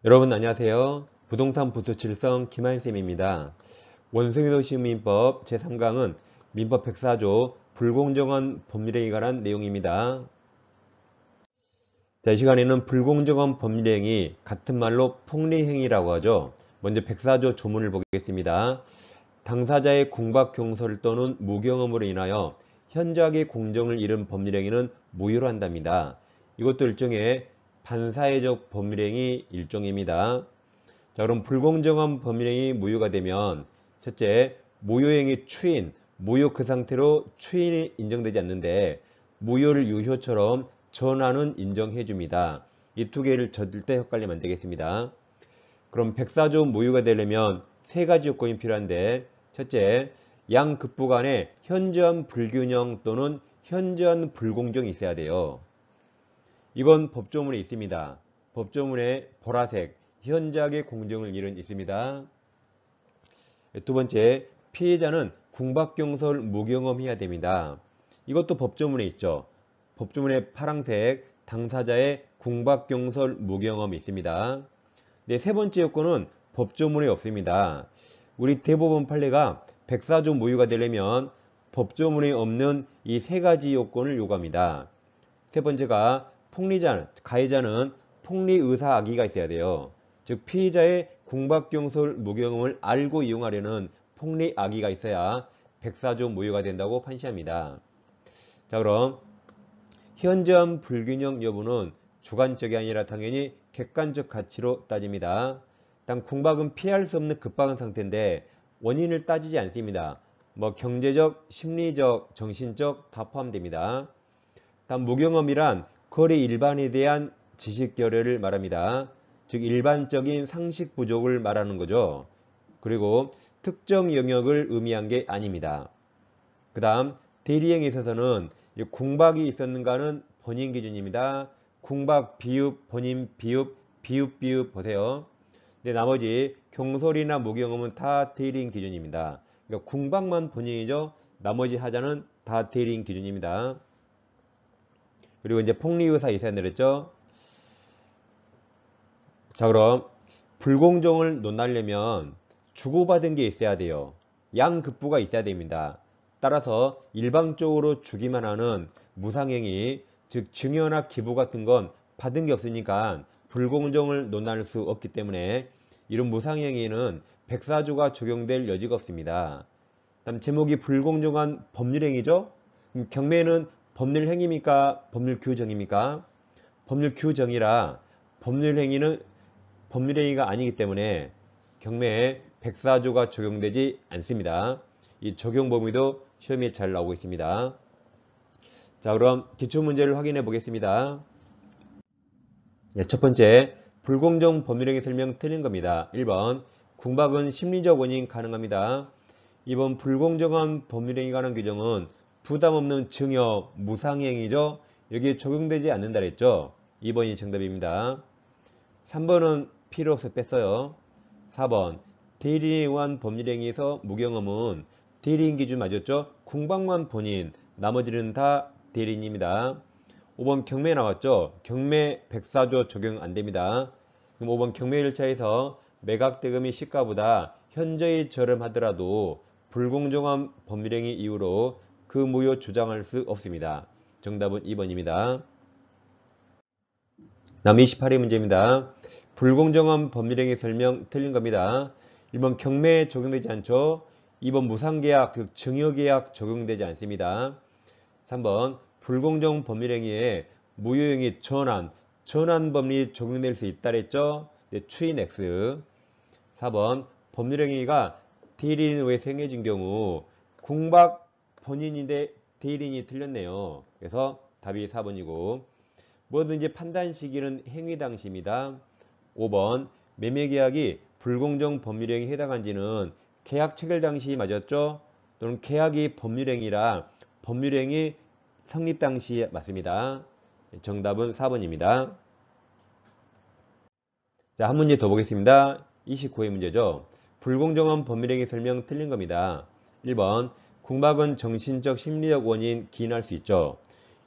여러분 안녕하세요. 부동산 부투칠성 김한쌤입니다. 원성의도시민법 제3강은 민법 104조 불공정한 법률행위에 관한 내용입니다. 자, 이 시간에는 불공정한 법률행위, 같은 말로 폭리행위라고 하죠. 먼저 104조 조문을 보겠습니다. 당사자의 궁박 경솔 또는 무경험으로 인하여 현저하게 공정을 잃은 법률행위는 무효로 한답니다. 이것도 일종의 반사회적 법률행위 일종입니다. 자, 그럼 불공정한 법률행위 무효가 되면 첫째, 무효행위 추인, 무효 그 상태로 추인이 인정되지 않는데 무효를 유효처럼 전환은 인정해줍니다. 이 두 개를 절대 헷갈리면 안 되겠습니다. 그럼 104조 무효가 되려면 세 가지 요건이 필요한데 첫째, 양급부 간에 현저한 불균형 또는 현저한 불공정이 있어야 돼요. 이건 법조문에 있습니다. 법조문에 보라색, 현저하게 공정을 잃은 있습니다. 두 번째, 피해자는 궁박경솔 무경험해야 됩니다. 이것도 법조문에 있죠. 법조문에 파란색, 당사자의 궁박경솔 무경험이 있습니다. 네, 세 번째 요건은 법조문에 없습니다. 우리 대법원 판례가 104조 무효가 되려면 법조문에 없는 이 세 가지 요건을 요구합니다. 세 번째가 가해자는 폭리의사 악의가 있어야 돼요. 즉 피의자의 궁박경솔 무경험을 알고 이용하려는 폭리 악의가 있어야 104조 무효가 된다고 판시합니다. 자, 그럼 현저한 불균형 여부는 주관적이 아니라 당연히 객관적 가치로 따집니다. 단 궁박은 피할 수 없는 급박한 상태인데 원인을 따지지 않습니다. 경제적, 심리적, 정신적 다 포함됩니다. 단 무경험이란 거래 일반에 대한 지식 결여를 말합니다. 즉 일반적인 상식 부족을 말하는 거죠. 그리고 특정 영역을 의미한 게 아닙니다. 그 다음 대리행위에 있어서는 궁박이 있었는가는 본인 기준입니다. 궁박, 비읍, 본인, 비읍, 비읍 보세요. 근데 나머지 경솔이나 무경험은 다 대리인 기준입니다. 그러니까 궁박만 본인이죠. 나머지 하자는 다 대리인 기준입니다. 그리고 이제 폭리의사 있어야 되겠죠. 자, 그럼 불공정을 논하려면 주고받은 게 있어야 돼요. 양급부가 있어야 됩니다. 따라서 일방적으로 주기만 하는 무상행위, 즉 증여나 기부 같은 건 받은 게 없으니까 불공정을 논할 수 없기 때문에 이런 무상행위는 104조가 적용될 여지가 없습니다. 다음 제목이 불공정한 법률행위죠. 경매는 법률행위입니까? 법률규정입니까? 법률규정이라 법률행위가 아니기 때문에 경매에 104조가 적용되지 않습니다. 이 적용 범위도 시험에 잘 나오고 있습니다. 자, 그럼 기출문제를 확인해 보겠습니다. 첫 번째, 불공정 법률행위 설명 틀린 겁니다. 1번, 궁박은 심리적 원인 가능합니다. 2번, 불공정한 법률행위 관한 규정은 부담 없는 증여, 무상행위죠. 여기에 적용되지 않는다 그랬죠. 2번이 정답입니다. 3번은 필요 없어 뺐어요. 4번, 대리인에 의한 법률행위에서 무경험은 대리인 기준 맞았죠? 궁박만 본인, 나머지는 다 대리인입니다. 5번 경매 나왔죠? 경매 104조 적용 안됩니다. 그럼 5번 경매 절차에서 매각 대금이 시가보다 현저히 저렴하더라도 불공정한 법률행위 이유로 그 무효 주장할 수 없습니다. 정답은 2번입니다. 다음 28회 문제입니다. 불공정한 법률행위 설명 틀린 겁니다. 1번 경매에 적용되지 않죠. 2번 무상계약, 즉 증여계약 적용되지 않습니다. 3번 불공정 법률행위에 무효행위 전환법리 적용될 수 있다 그랬죠. 네, 추인 X. 4번 법률행위가 대리인에 의해 행해진 경우 궁박 본인인데 대리인이 틀렸네요. 그래서 답이 4번이고 뭐든지 판단 시기는 행위 당시입니다. 5번 매매계약이 불공정 법률행위에 해당한지는 계약 체결 당시 맞았죠? 또는 계약이 법률행위라 법률행위 성립 당시 맞습니다. 정답은 4번입니다. 자, 한 문제 더 보겠습니다. 29회 문제죠. 불공정한 법률행위 설명 틀린 겁니다. 1번 궁박은 정신적 심리적 원인 기인할 수 있죠.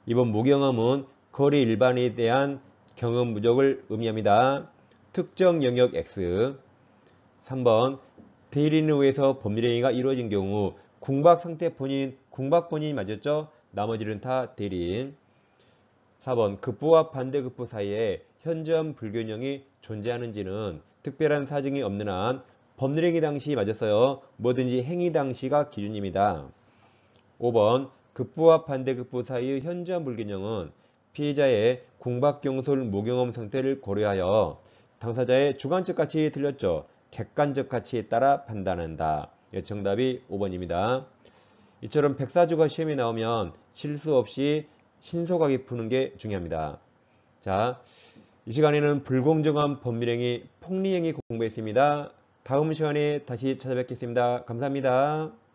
2번 무경험은 거래 일반에 대한 경험 부족을 의미합니다. 특정 영역 X. 3번 대리인에 의해서 법률행위가 이루어진 경우 궁박 상태 본인, 궁박 본인이 맞았죠? 나머지는 다 대리인. 4번 급부와 반대급부 사이에 현저한 불균형이 존재하는지는 특별한 사정이 없는 한 법률행위 당시 맞았어요. 뭐든지 행위 당시가 기준입니다. 5번 급부와 반대급부 사이의 현저한 불균형은 피해자의 궁박경솔 무경험 상태를 고려하여 당사자의 주관적 가치에 틀렸죠. 객관적 가치에 따라 판단한다. 정답이 5번입니다. 이처럼 백사조가 시험에 나오면 실수 없이 신속하게 푸는 게 중요합니다. 자, 이 시간에는 불공정한 법률행위, 폭리행위 공부했습니다. 다음 시간에 다시 찾아뵙겠습니다. 감사합니다.